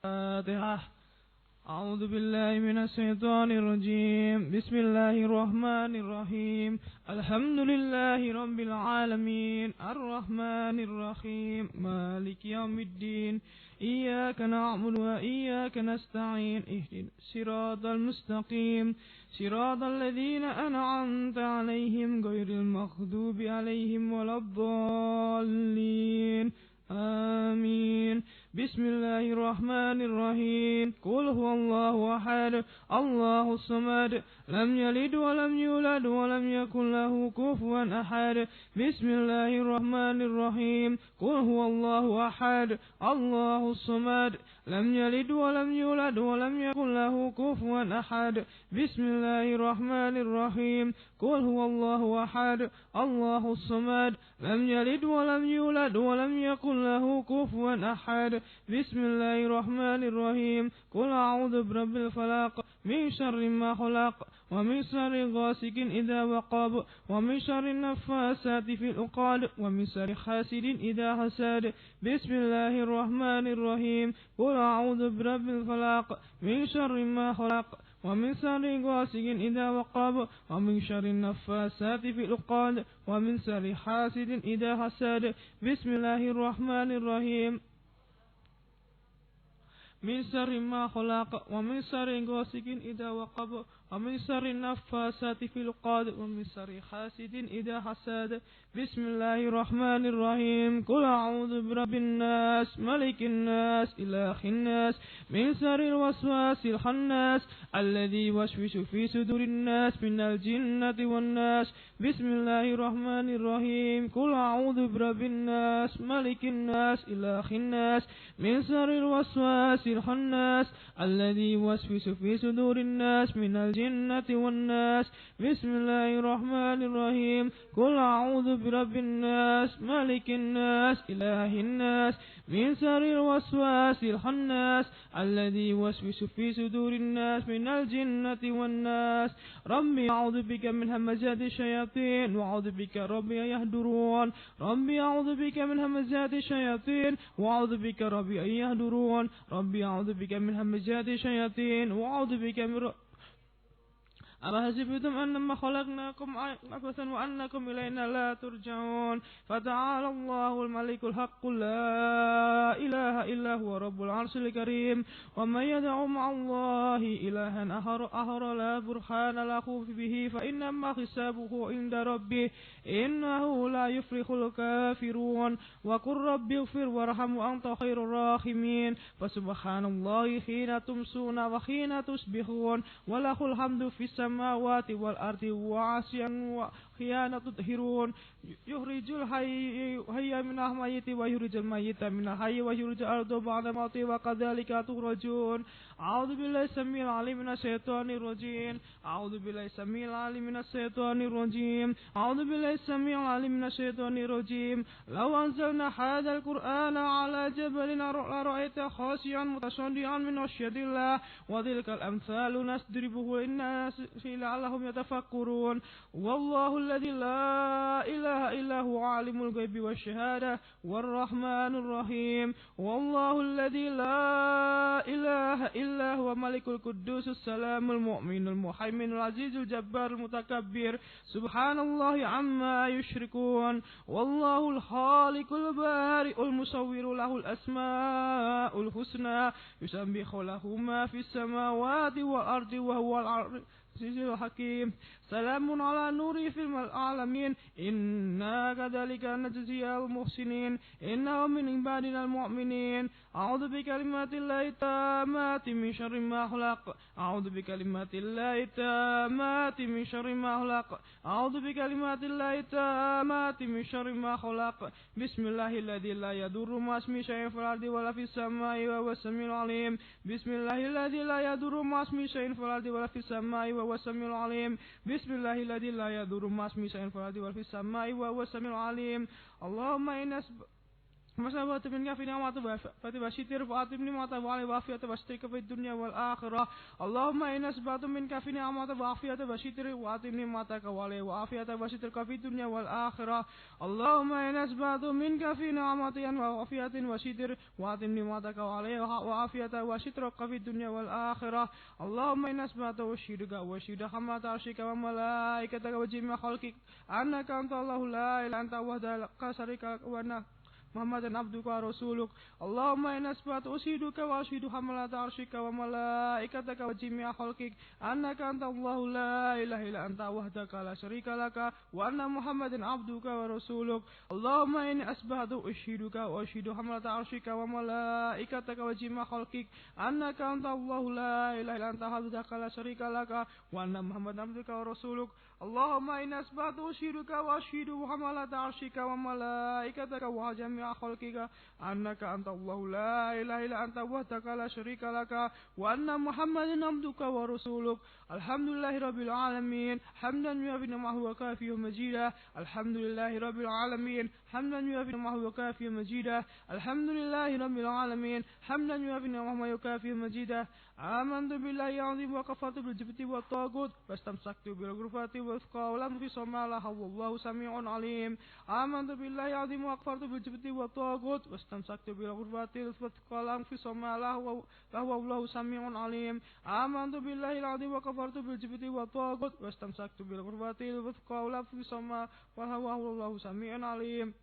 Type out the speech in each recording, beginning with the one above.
الفاتحة. أعوذ بالله من الشيطان الرجيم. بسم الله الرحمن الرحيم. الحمد لله رب العالمين الرحمن الرحيم مالك يوم الدين. إياك نعبد وإياك نستعين. اهدنا الصراط المستقيم صراط الذين أنعمت عليهم غير المغضوب عليهم ولا الضالين. آمين. بسم الله الرحمن الرحيم. قل هو الله أحد الله الصمد لم يلد ولم يولد ولم يكن له كفوا أحد. بسم الله الرحمن الرحيم. قل هو الله أحد الله الصمد لم يلد ولم يولد ولم يكن له كفوا أحد. بسم الله الرحمن الرحيم. قل هو الله أحد الله الصمد لم يلد ولم يولد ولم يكن له كفوا أحد. بسم الله الرحمن الرحيم. قل أعوذ برب الفلق من شر ما خلق ومن شر غاسق إذا وقب ومن شر النفاسات في العقد ومن شر حاسد إذا حسد. بسم الله الرحمن الرحيم. قل أعوذ برب الفلق من شر ما خلق ومن شر غاسق إذا وقب ومن شر النفاسات في العقد ومن شر حاسد إذا حسد. بسم الله الرحمن الرحيم. من شر ما خلق ومن شر غاسق إذا وقب ومن شر النفاسات في العقد ومن شر حاسد إذا حسد. بسم الله الرحمن الرحيم. قل أعوذ برب الناس ملك الناس إله الناس من شر الوسواس الخناس الذي يوسوس في صدور الناس من الجنة والناس. بسم الله الرحمن الرحيم. قل أعوذ برب الناس ملك الناس إله الناس من شر الوسواس الخناس الذي يوسوس في صدور الناس من الجنة والناس. بسم الله الرحمن الرحيم. قل أعوذ برب الناس ملك الناس إله الناس من شر الوسواس الخناس الذي يوسوس في صدور الناس من الجنة والناس. ربي أعوذ بك من همزات الشياطين وأعوذ بك ربي أن يهدرون. ربي أعوذ بك من همزات الشياطين وأعوذ بك ربي أن يهدرون. ربي أعوذ بك من همزات الشياطين وأعوذ بك من أما حسبتم أنما خلقناكم عبثا وأنكم إلينا لا ترجعون. فتعالى الله الملك الحق لا إله إلا هو رب العرش الكريم. ومن يدع مع الله إلها آخر لا برهان له به فإنما حسابه عند ربه إنه لا يفلح الكافرون. وقل رب اغفر وارحم وأنت خير الراحمين. فسبحان الله حين تمسون وحين تصبحون وله الحمد في السماوات والأرض وعشيا وحين تظهرون. يخرج الحي من الميت ويخرج الميت من الحي ويخرج الأرض بعد موته وكذلك تخرجون. أعوذ بالله السميع العليم من الشيطان الرجيم. أعوذ بالله السميع العليم من الشيطان الرجيم. أعوذ بالله السميع العليم من الشيطان الرجيم. لو أنزلنا هذا القرآن على جبل لرأيت خاشعا متصدعا من خشية الله وتلك الأمثال نضربها للناس لعلهم يتفكرون. والله الذي لا إله إلا هو عالم الغيب والشهادة والرحمن الرحيم. والله الذي لا إله إلا هو ملك القدوس السلام المؤمن المهيمن العزيز الجبار المتكبر. سبحان الله عما يشركون. والله الخالق البارئ المصور له الأسماء الحسنى يسبح له ما في السماوات والأرض وهو العزيز الحكيم. سلام على نور في العالمين إنا كذلك نجزي المحسنين إنه من عبادنا المؤمنين. أعوذ بكلمات الله التامات من شر ما خلق. أعوذ بكلمات الله التامات من شر ما خلق. أعوذ بكلمات الله التامات من شر ما خلق. بسم الله الذي لا يضر مع اسمه شيء في الأرض ولا في السماء وهو السميع العليم. بسم الله الذي لا يضر مع اسمه شيء في الأرض ولا في السماء وهو السميع العليم. بسم الله الذي لا يضر مع اسمه شيء في الأرض ولا في السماء وهو السميع العليم. اللهم فسبت منك في نعمة وشتر فأتمني ما وعلي وعافية واشترك في الدنيا والآخرة اللهم إن أسبحت منك في نعمة وعافية وشتر وأتمني ما وعلي وعافية واشترك في الدنيا والآخرة اللهم إن أسبحت منك في نعمة وعافية وشتر وأتمني ما وعلي وعافية واشترك في الدنيا والآخرة اللهم إن أسبحت وشهدك حملة عرشك وملائكتك وجميع خلقك أنك أنت الله لا إله إلا أنت وحدك لا شريك لك وأنك محمد عبدك ورسولك اللهم إن أثبت أشهدك وأشهد حملة عرشك وملائكتك وجميع خلقك أنك أنت الله لا إله إلا أنت وحدك لا شريك لك وأن محمد عبدك ورسولك اللهم إن أثبت أشهدك وأشهد حملة عرشك وملائكتك وجميع خلقك أنك أنت الله لا إله إلا أنت وحدك لا شريك لك وأن محمد عبدك ورسولك اللهم إن أثبت أشهدك وأشهد حملة عرشك وملائكتك وجميع خلقك أنك أنت الله لا إله إلا أنت وحدك لا شريك لك وأن محمدا عبدك ورسولك الحمد لله رب العالمين حمدا يوافي نعمه وكافي مجيدا الحمد لله رب العالمين حمدا يوافي نعمه وكافي مجيدا الحمد لله رب العالمين حمدا يوافي نعمه وكافي مجيدا آمنت بالله العظيم وكفرت بالجبت والطاغوت واستمسكت بالعروة الوثقى ولم انفصام لها والله سميع عليم آمنت بالله العظيم وكفرت بالجبت والطاغوت واستمسكت بالعروة الوثقى ولم انفصام لها والله سميع عليم آمنت بالله العظيم وكفرت بالجبت والطاغوت واستمسكت بالعروة الوثقى ولم انفصام لها والله سميع عليم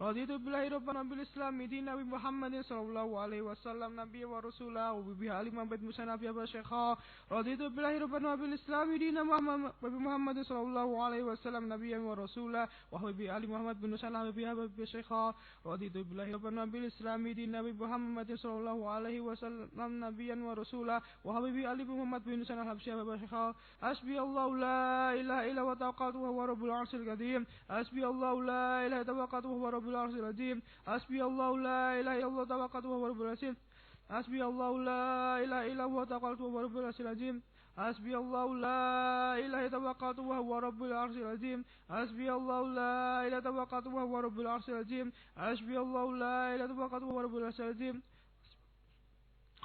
رضيت بالله ربنا بالإسلام دينا بمحمد صلى الله عليه وسلم نبيا ورسولا وبها آل محمد موسى نبيا وشيخا رضيت بالله ربنا بالإسلام دينا بمحمد صلى الله عليه وسلم نبيا ورسولا وبها آل محمد موسى نبيا وشيخا رضيت بالله ربنا بالإسلام دينا بمحمد صلى الله عليه وسلم نبيا ورسولا وبها آل محمد موسى نبيا وشيخا حسبي الله لا إله إلا هو توكلت وهو رب العرش العظيم حسبي الله لا إله إلا هو توكلت وهو رب العرش العظيم حسبي الله لا إله إلا الله توكلت وهو رب العرش حسبي الله لا إله إلا هو توكلت وهو رب العرش العظيم حسبي الله لا إله إلا هو توكلت وهو رب العرش العظيم حسبي الله لا إله إلا هو توكلت وهو رب العرش العظيم حسبي الله لا إله إلا هو توكلت وهو رب العرش العظيم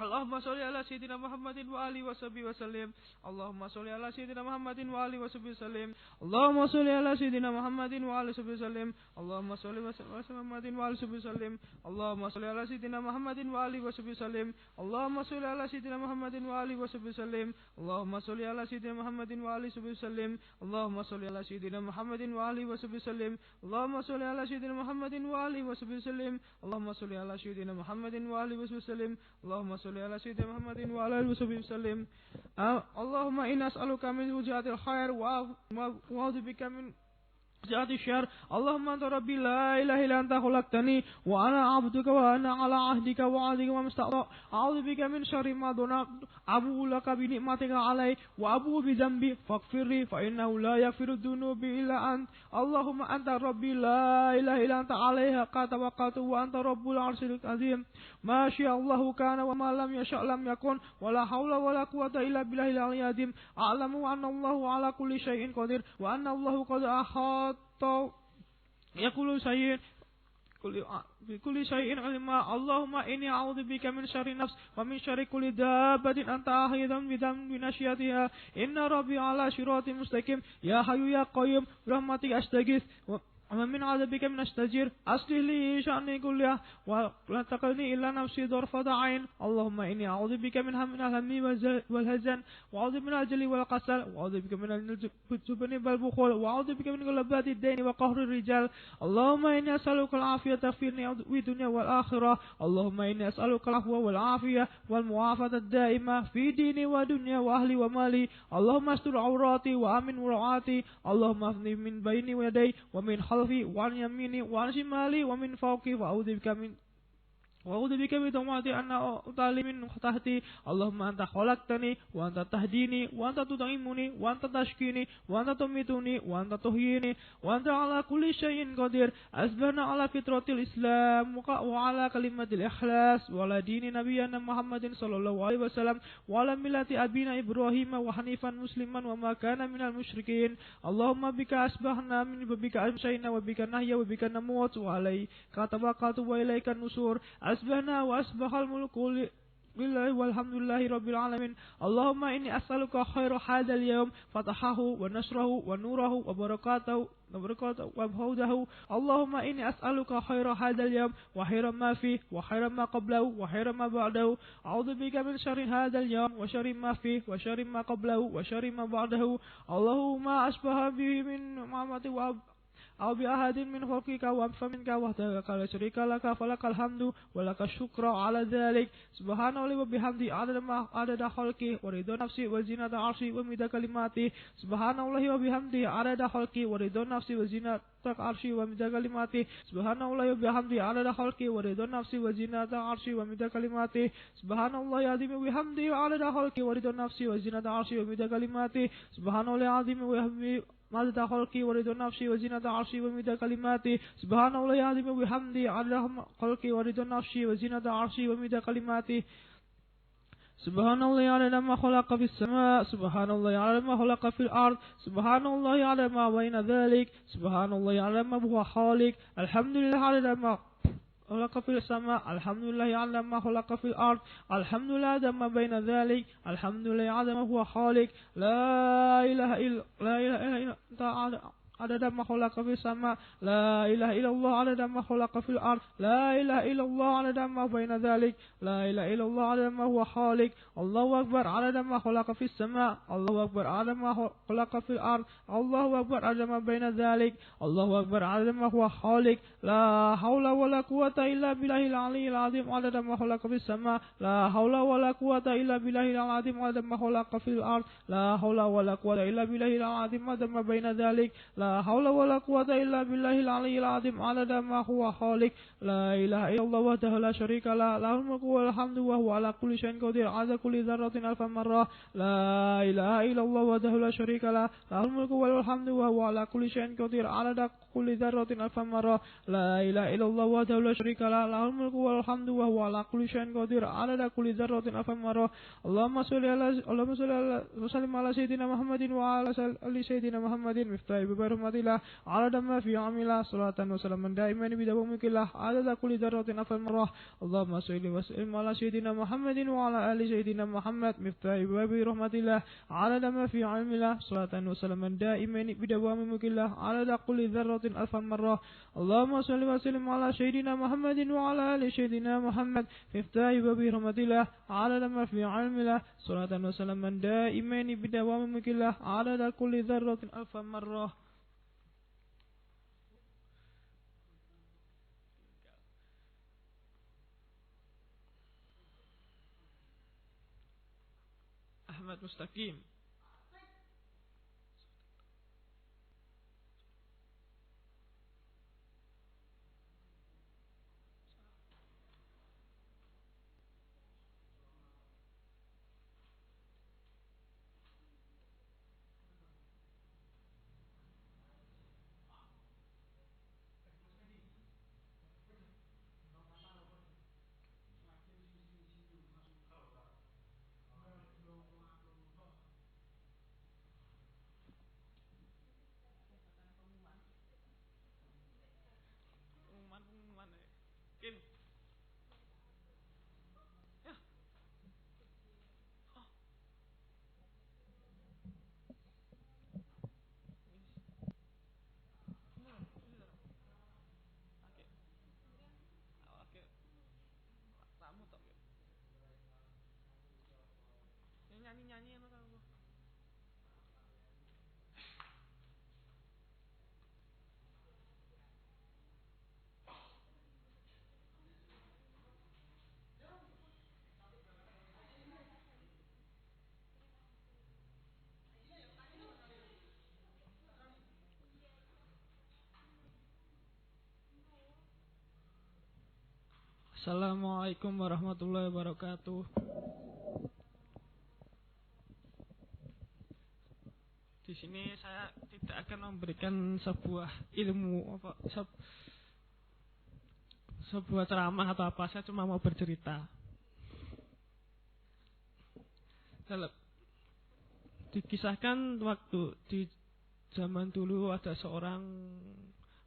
اللهم صل على سيدنا محمد وآله وصحبه وسلم اللهم صل على سيدنا محمد وآله وصحبه وسلم اللهم صل على سيدنا محمد وآله وصحبه وسلم اللهم صل على سيدنا محمد وآله وصحبه وسلم اللهم صل على سيدنا محمد وآله وصحبه وسلم اللهم صل على سيدنا محمد وآله وصحبه وسلم اللهم صل على سيدنا محمد وآله وصحبه وسلم اللهم صل على سيدنا محمد وآله وصحبه وسلم اللهم صل على سيدنا محمد وآله وصحبه وسلم اللهم صل على سيدنا محمد وآله وصحبه وسلم اللهم صل على سيدنا محمد وعلى آله وصحبه وسلم اللهم إنا نسألك من وجهات الخير وأعوذ بك من جهات الشر اللهم أنت ربي لا إله إلا أنت خلقتني وأنا عبدك وأنا على عهدك ووعدك وما استطعت أعوذ بك من شر ما دونك أبوء لك بنعمتك علي وأبوء بذنبي فاغفر لي فإنه لا يغفر الذنوب إلا أنت اللهم أنت ربي لا إله إلا أنت عليها قد توكلت وأنت رب العرش العظيم ما شاء الله كان وما لم يشاء لم يكن ولا حول ولا قوة إلا بالله العلي العظيم أعلم أن الله على كل شيء قدير وأن الله قد أحاط يقول شيء بكل شيء علما اللهم إني أعوذ بك من شر النفس ومن شر كل دابة أنت آخذ بناشيتها إن ربي على صراط مستقيم يا حي يا قيوم برحمتك أستغيث ومن عذابك من أستجير أصلح لي شأني كله ولا تقلني إلا نفسي طرفة عين اللهم إني أعوذ بك من الهم والهزن وأعوذ من الجل والكسل وأعوذ بك من الجبن والبخل وأعوذ بك من غلبات الدين وقهر الرجال اللهم إني أسألك العافية في الدنيا والآخرة اللهم إني أسألك العفو والعافية والمعافاة الدائمة في ديني ودنيا وأهلي ومالي اللهم استر عوراتي وأمن روعاتي اللهم اهدني من بيني ويدي ومن خلفي وعن يميني وعن شمالي ومن فوقي وأعوذ بك من وأعوذ بك من ظلمات أن أطالب من تحتي اللهم أنت خلقتني وأنت تهديني وأنت تطعمني وأنت تشكيني وأنت تميتني وأنت تحييني وأنت على كل شيء قدير أصبحنا على فطرة الإسلام وعلى كلمة الإخلاص وعلى دين نبينا محمد صلى الله عليه وسلم وعلى ملة أبينا إبراهيم وحنيفا مسلما وما كان من المشركين اللهم بك أصبحنا من بك أمسينا وبك نحيا وبك نموت وعليك توكلت وإليك النشور أصبحنا وأصبح الملك بالله والحمد لله رب العالمين اللهم إني أسألك خير هذا اليوم فتحه ونشره ونوره وبركاته وبهوده اللهم إني أسألك خير هذا اليوم وخير ما فيه وخير ما قبله وخير ما بعده أعوذ بك من شر هذا اليوم وشر ما فيه وشر ما قبله وشر ما بعده اللهم أشبه به من محمد أو بأحد من خلقك وأنف منك وحدك لا شريك لك فلك الحمد ولك الشكر على ذلك سبحان الله وبحمده عدد خلقه ورضا نفسه وزنة عرشه ومداد كلماته سبحان الله وبحمده عدد خلقه ورضا نفسه وزنة عرشه ومداد كلماته سبحان الله وبحمده عدد خلقه ورضا نفسه وزنة عرشه ومداد كلماته سبحان الله العظيم وبحمده عدد خلقه ورضا نفسه وزنة عرشه ومداد كلماته سبحان الله العظيم وبحمده عدد خلقي ورضا نفسي وزنة عرشي ومداد كلماتي سبحان الله العظيم وبحمده عدد خلقي ورضا نفسي وزنة عرشي ومداد كلماتي سبحان الله عدد ما خلق في السماء سبحان الله عدد ما خلق في الأرض سبحان الله عدد ما بين ذلك سبحان الله عدد ما هو خالق الحمد لله عدد ما خلق في السماء الحمد لله عدد ما خلق في الأرض الحمد لله عدد ما بين ذلك الحمد لله عدد ما هو خالق لا إله إلا أنت عدد ما خلق في السماء لا إله إلا الله عدد ما خلق في الأرض لا إله إلا الله عدد ما بين ذلك لا إله إلا الله عدد ما هو خالق الله أكبر عدد ما خلق في السماء الله أكبر عدد ما خلق في الأرض الله أكبر عدد ما بين ذلك الله أكبر عدد ما هو خالق لا حول ولا قوة إلا بالله العلي العظيم عدد ما خلق في السماء لا حول ولا قوة إلا بالله العظيم عدد ما خلق في الأرض لا حول ولا قوة إلا بالله العظيم عدد ما بين ذلك لا حول ولا قوة إلا بالله العلي العظيم عدد ما هو خالق لا إله إلا الله وحده لا شريك له له الملك والحمد وهو على كل شيء قدير عدد كل ذرة ألف مرة لا إله إلا الله وحده لا شريك له له الملك والحمد وهو على كل شيء قدير عدد كل ذرة ألف مرة لا إله إلا الله وحده لا شريك له له الملك والحمد وهو على كل شيء قدير عدد كل ذرة ألف مرة اللهم صل وسلم على سيدنا محمد وعلى آل سيدنا محمد مفتاح باب الله عدد ما في عمله صلاة وسلاما دائما بدوامك الله عدد كل ذرة ألف مرة اللهم صل وسلم على سيدنا محمد وعلى آل سيدنا محمد مفتاح باب رحمة الله عدد ما في عمله صلاة وسلاما دائما بدوامك الله عدد كل ذرة ألف مرة اللهم صل وسلم على سيدنا محمد وعلى آل سيدنا محمد مفتاح باب رحمة الله عدد ما في عمله صلاة وسلاما دائما بدوامك الله عدد كل ذرة ألف مرة. أحمد مستقيم Assalamualaikum warahmatullahi wabarakatuh. Di sini saya tidak akan memberikan sebuah ilmu sebuah ceramah atau apa, saya cuma mau bercerita. Dikisahkan waktu di zaman dulu ada seorang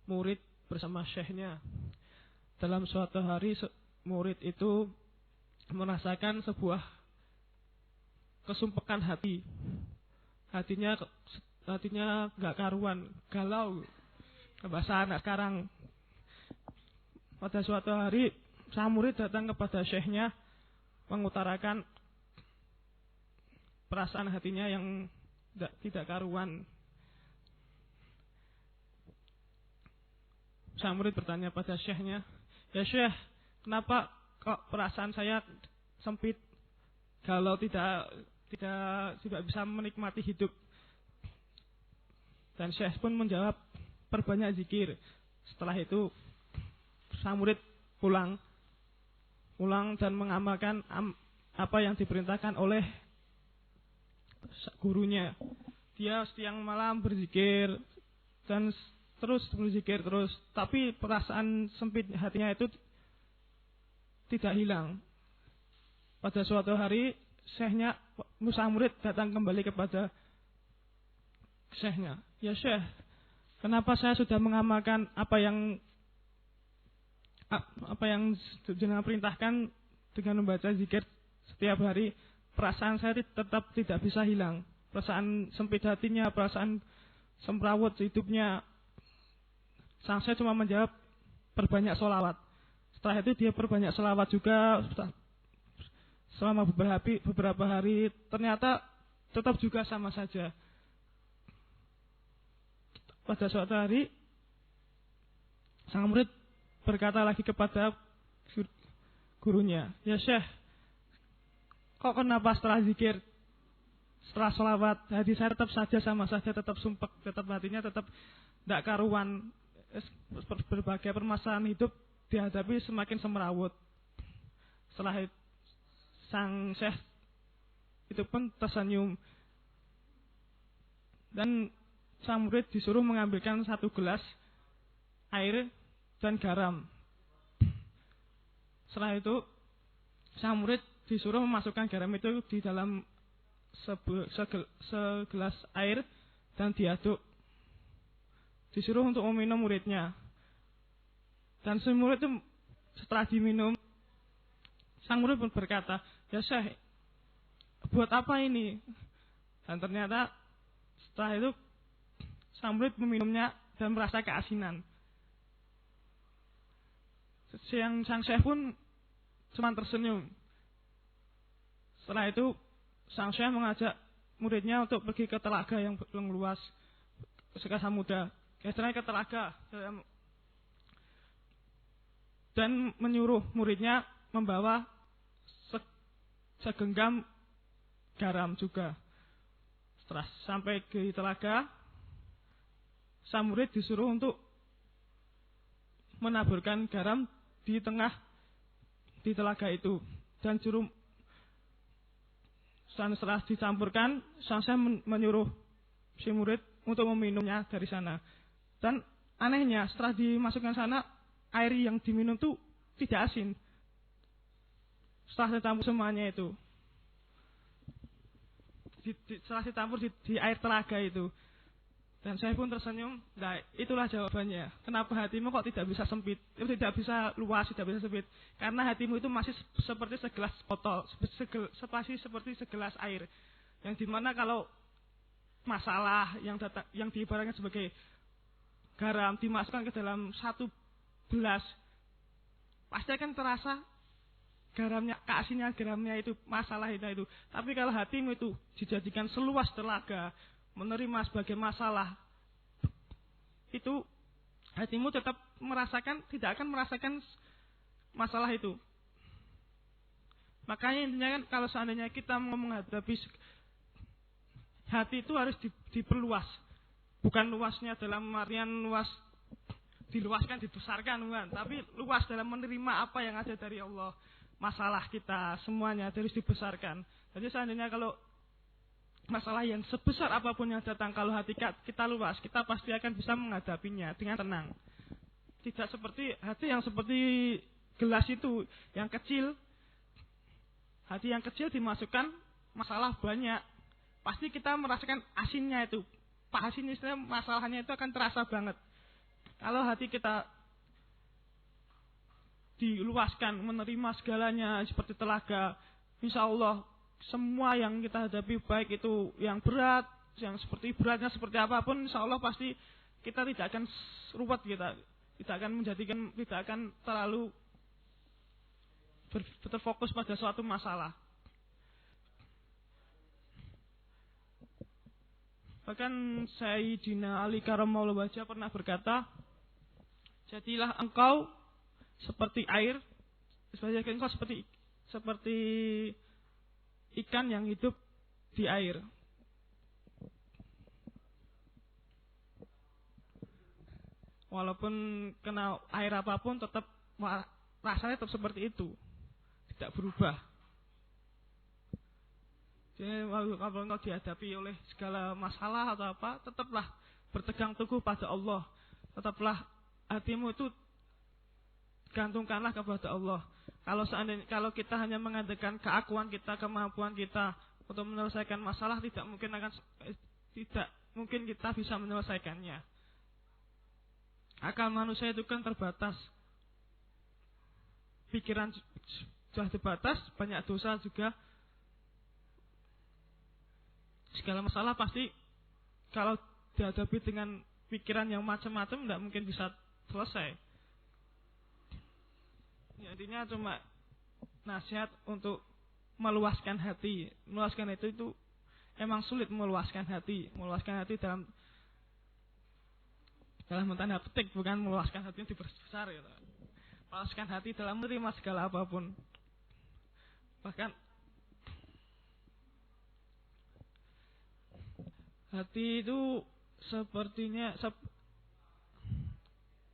murid bersama syekhnya. Dalam suatu hari murid itu merasakan sebuah kesumpekan hati. Hatinya nggak karuan, galau. Bahasa anak sekarang. Pada suatu hari sang murid datang kepada syekhnya mengutarakan perasaan hatinya yang tidak karuan. Sang murid bertanya pada syekhnya, "Ya syekh, kenapa kok perasaan saya sempit, galau, tidak bisa menikmati hidup?" Dan syekh pun menjawab, "Perbanyak zikir." Setelah itu sang murid pulang dan mengamalkan apa yang diperintahkan oleh gurunya. Dia siang malam berzikir dan terus berzikir terus, tapi perasaan sempit hatinya itu tidak hilang. Pada suatu hari syekhnya, sang murid datang kembali kepada syekhnya, "Ya syekh, kenapa saya sudah mengamalkan apa yang jenengan perintahkan dengan membaca zikir setiap hari, perasaan saya tetap tidak bisa hilang. Perasaan sempit hatinya, perasaan semrawut hidupnya." Sang syekh cuma menjawab, "Perbanyak sholawat." Setelah itu dia perbanyak sholawat juga selama beberapa hari, ternyata tetap juga sama saja. Pada suatu hari sang murid berkata lagi kepada gurunya, "Ya syekh, kok kenapa setelah zikir, setelah sholawat, hati saya tetap saja sama saja, tetap sumpek, tetap hatinya tetap tidak karuan. Berbagai permasalahan hidup dihadapi semakin semrawut." Setelah itu sang syekh itu pun tersenyum dan sang murid disuruh mengambilkan 1 gelas air dan garam. Setelah itu sang murid disuruh memasukkan garam itu di dalam segelas air dan diaduk. Disuruh untuk meminum muridnya. Dan si murid itu setelah diminum, sang murid pun berkata, "Ya syekh, buat apa ini?" Dan ternyata setelah itu sang murid meminumnya dan merasa keasinan. Sang syekh pun cuma tersenyum. Setelah itu sang syekh mengajak muridnya untuk pergi ke telaga yang luas, ke Samudra, ke telaga, dan menyuruh muridnya membawa segenggam garam juga. Setelah sampai ke telaga, sang murid disuruh untuk menaburkan garam di telaga itu, dan setelah dicampurkan, sang syekh menyuruh si murid untuk meminumnya dari sana. Dan anehnya setelah dimasukkan sana, air yang diminum itu tidak asin. Setelah dicampur semuanya itu, setelah dicampur di air telaga itu. Dan saya pun tersenyum. Nah, itulah jawabannya. Kenapa hatimu kok tidak bisa sempit, tidak bisa luas, tidak bisa sempit? Karena hatimu itu masih seperti segelas botol, seperti segelas air. Yang dimana kalau masalah yang diibaratkan sebagai garam dimasukkan ke dalam 1 gelas, pasti akan terasa garamnya, keasinnya garamnya itu, masalah itu. Tapi kalau hatimu itu dijadikan seluas telaga, menerima sebagai masalah, itu hatimu tetap tidak akan merasakan masalah itu. Makanya intinya kan, kalau seandainya kita mau menghadapi hati itu harus diperluas. Bukan luasnya dalam artian luas diluaskan, dibesarkan bukan, tapi luas dalam menerima apa yang ada dari Allah. Masalah kita semuanya harus dibesarkan. Jadi seandainya kalau masalah yang sebesar apapun yang datang, kalau hati kita luas, kita pasti akan bisa menghadapinya dengan tenang. Tidak seperti hati yang seperti gelas itu, yang kecil. Hati yang kecil dimasukkan masalah banyak, pasti kita merasakan asinnya itu. Asin istilah masalahnya itu akan terasa banget. Kalau hati kita diluaskan, menerima segalanya seperti telaga, insya Allah semua yang kita hadapi, baik itu yang berat, yang seperti beratnya seperti apapun, insya Allah pasti kita tidak akan ruwet, kita tidak akan terlalu terfokus pada suatu masalah. Bahkan Sayyidina Ali Karramallahu wajhah pernah berkata, jadilah engkau seperti air, engkau seperti ikan yang hidup di air. Walaupun kena air apapun, tetap rasanya tetap seperti itu, tidak berubah. Jadi kalau engkau dihadapi oleh segala masalah atau apa, tetaplah bertegang teguh pada Allah. Tetaplah hatimu itu gantungkanlah kepada Allah. Kalau kita hanya mengandalkan keakuan kita, kemampuan kita untuk menyelesaikan masalah, tidak mungkin kita bisa menyelesaikannya. Akal manusia itu kan terbatas, pikiran sudah terbatas, banyak dosa juga. Segala masalah pasti kalau dihadapi dengan pikiran yang macam-macam tidak mungkin bisa selesai. Ya, intinya cuma nasihat untuk meluaskan hati. Meluaskan itu emang sulit, meluaskan hati. Meluaskan hati dalam tanda petik, bukan meluaskan hati diperbesar gitu. Meluaskan hati dalam menerima segala apapun. Bahkan hati itu sepertinya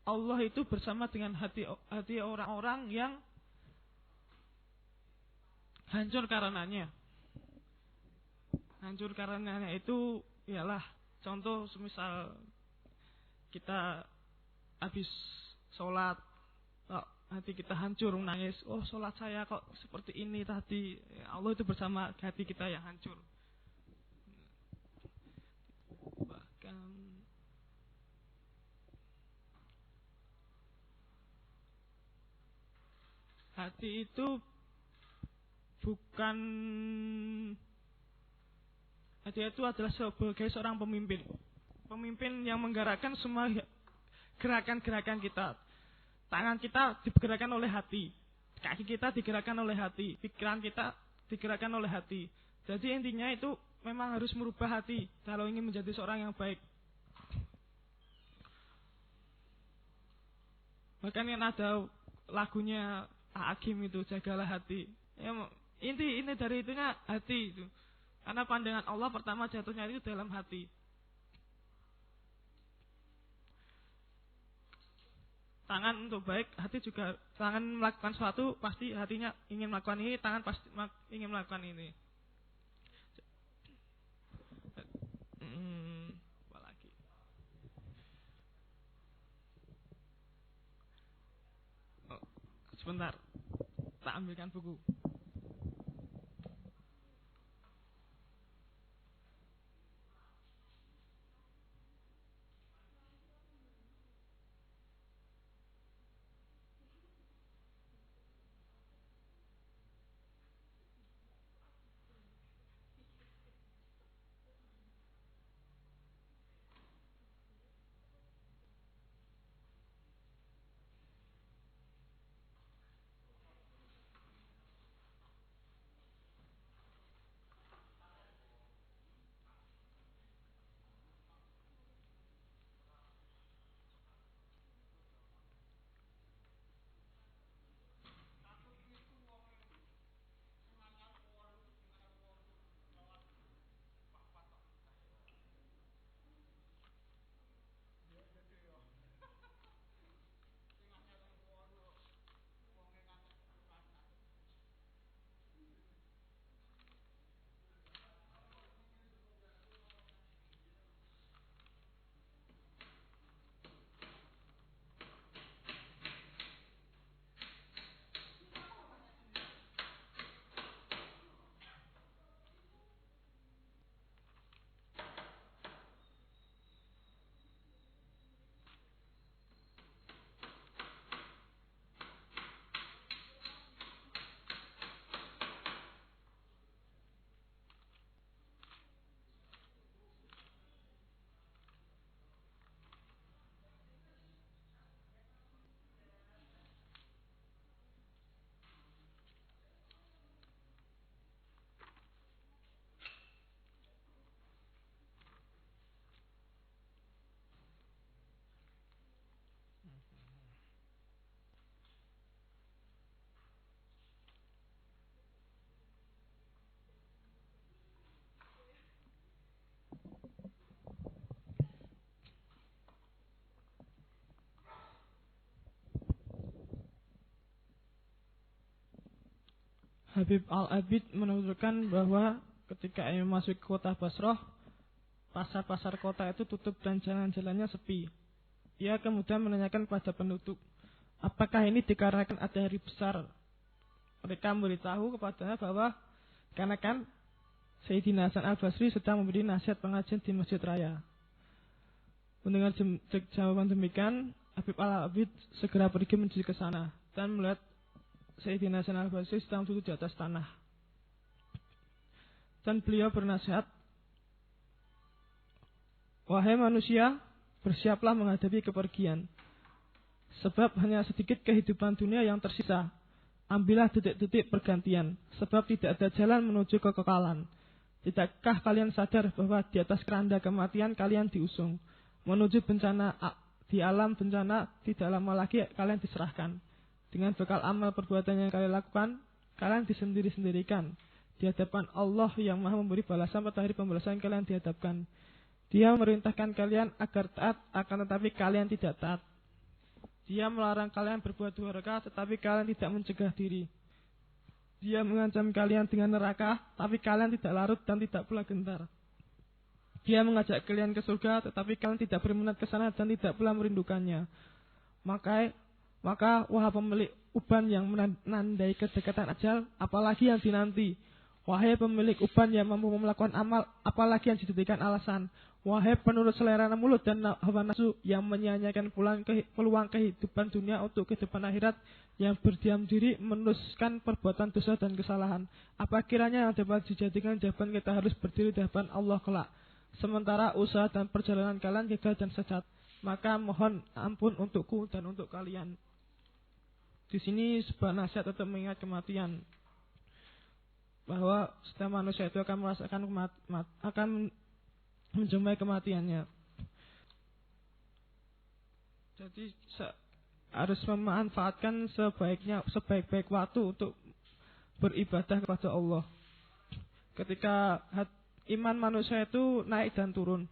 Allah itu bersama dengan hati orang-orang yang hancur karenanya. Hancur karenanya itu ialah contoh semisal kita habis sholat, hati kita hancur, nangis, oh sholat saya kok seperti ini tadi. Allah itu bersama hati kita yang hancur. Bahkan hati itu hati itu adalah sebagai seorang pemimpin. Pemimpin yang menggerakkan semua gerakan-gerakan kita. Tangan kita digerakkan oleh hati, kaki kita digerakkan oleh hati, pikiran kita digerakkan oleh hati. Jadi intinya itu memang harus merubah hati kalau ingin menjadi seorang yang baik. Bahkan yang ada lagunya Hakim itu, jagalah hati. Ya, inti dari itunya hati itu. Karena pandangan Allah pertama jatuhnya itu dalam hati. Tangan untuk baik, hati juga. Tangan melakukan sesuatu, pasti hatinya ingin melakukan ini, tangan pasti ingin melakukan ini. Apa lagi? Oh, sebentar, tak ambilkan buku. Habib Al-Abid menuturkan bahwa ketika Imam masuk ke kota Basrah, pasar-pasar kota itu tutup dan jalan-jalannya sepi. Ia kemudian menanyakan pada penduduk, apakah ini dikarenakan ada hari besar? Mereka memberitahu kepadanya bahwa karena kan Sayyidina Hasan Al-Basri sedang memberi nasihat pengajian di Masjid Raya. Mendengar jawaban demikian, Habib Al-Abid segera pergi menuju ke sana dan melihat Sayyidina Hasan Al-Basri sedang duduk di atas tanah. Dan beliau bernasihat, wahai manusia, bersiaplah menghadapi kepergian. Sebab hanya sedikit kehidupan dunia yang tersisa. Ambillah detik-detik pergantian, sebab tidak ada jalan menuju kekekalan. Tidakkah kalian sadar bahwa di atas keranda kematian kalian diusung? Menuju bencana, di alam bencana tidak lama lagi kalian diserahkan. Dengan bekal amal perbuatan yang kalian lakukan, kalian disendiri-sendirikan. Di hadapan Allah yang maha memberi balasan pada hari pembalasan kalian dihadapkan. Dia merintahkan kalian agar taat, akan tetapi kalian tidak taat. Dia melarang kalian berbuat durhaka, tetapi kalian tidak mencegah diri. Dia mengancam kalian dengan neraka, tapi kalian tidak larut dan tidak pula gentar. Dia mengajak kalian ke surga, tetapi kalian tidak berminat ke sana dan tidak pula merindukannya. Maka wahai pemilik uban yang menandai kedekatan ajal, apalagi yang dinanti. Wahai pemilik uban yang mampu melakukan amal, apalagi yang dijadikan alasan. Wahai penurut selera mulut dan hawa nafsu yang menyia-nyiakan peluang kehidupan dunia untuk kehidupan akhirat, yang berdiam diri meneruskan perbuatan dosa dan kesalahan. Apa kiranya yang dapat dijadikan jawaban kita harus berdiri di hadapan Allah kelak. Sementara usaha dan perjalanan kalian gagal dan sesat, maka mohon ampun untukku dan untuk kalian. Di sini sebuah nasihat untuk mengingat kematian. Bahwa setiap manusia itu akan merasakan akan menjumpai kematiannya. Jadi harus memanfaatkan sebaik-baik waktu untuk beribadah kepada Allah. Ketika iman manusia itu naik dan turun,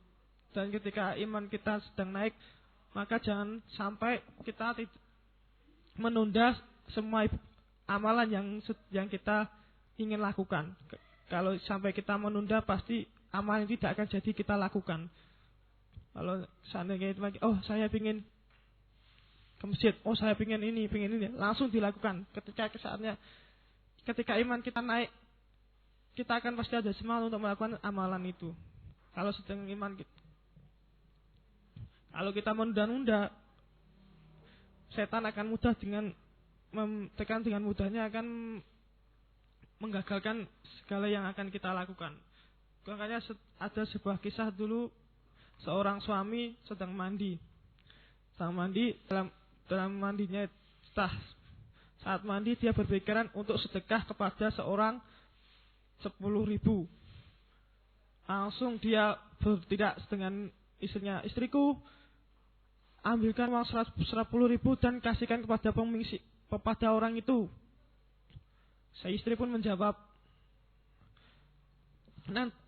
dan ketika iman kita sedang naik, maka jangan sampai kita menunda semua amalan yang kita ingin lakukan. Kalau sampai kita menunda, pasti amal ini tidak akan jadi kita lakukan. Kalau seandainya itu lagi, saya ingin ke masjid, saya ingin ini, langsung dilakukan. Ketika iman kita naik, kita akan pasti ada semangat untuk melakukan amalan itu. Kalau sedang iman kita, kalau kita menunda-nunda, setan akan mudah dengan mudahnya akan menggagalkan segala yang akan kita lakukan. Makanya ada sebuah kisah dulu, seorang suami sedang mandi. Dalam mandinya, saat mandi dia berpikiran untuk sedekah kepada seorang 10.000. Langsung dia bertindak dengan istrinya, istriku, ambilkan uang 10.000 dan kasihkan kepada orang itu. Istri pun menjawab,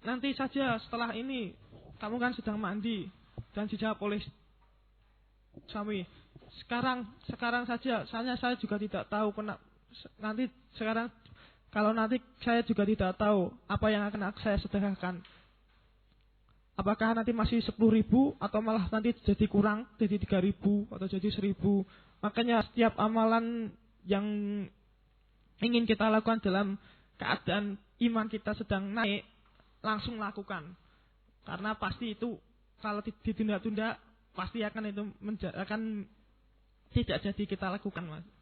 nanti saja setelah ini, kamu kan sedang mandi. Dan dijawab oleh suami, sekarang saja, saya juga tidak tahu kalau nanti saya juga tidak tahu apa yang akan saya sedekahkan. Apakah nanti masih 10.000 atau malah nanti jadi kurang, jadi 3.000 atau jadi 1.000. Makanya setiap amalan yang ingin kita lakukan dalam keadaan iman kita sedang naik, langsung lakukan. Karena pasti itu kalau ditunda-tunda, pasti akan tidak jadi kita lakukan, Mas.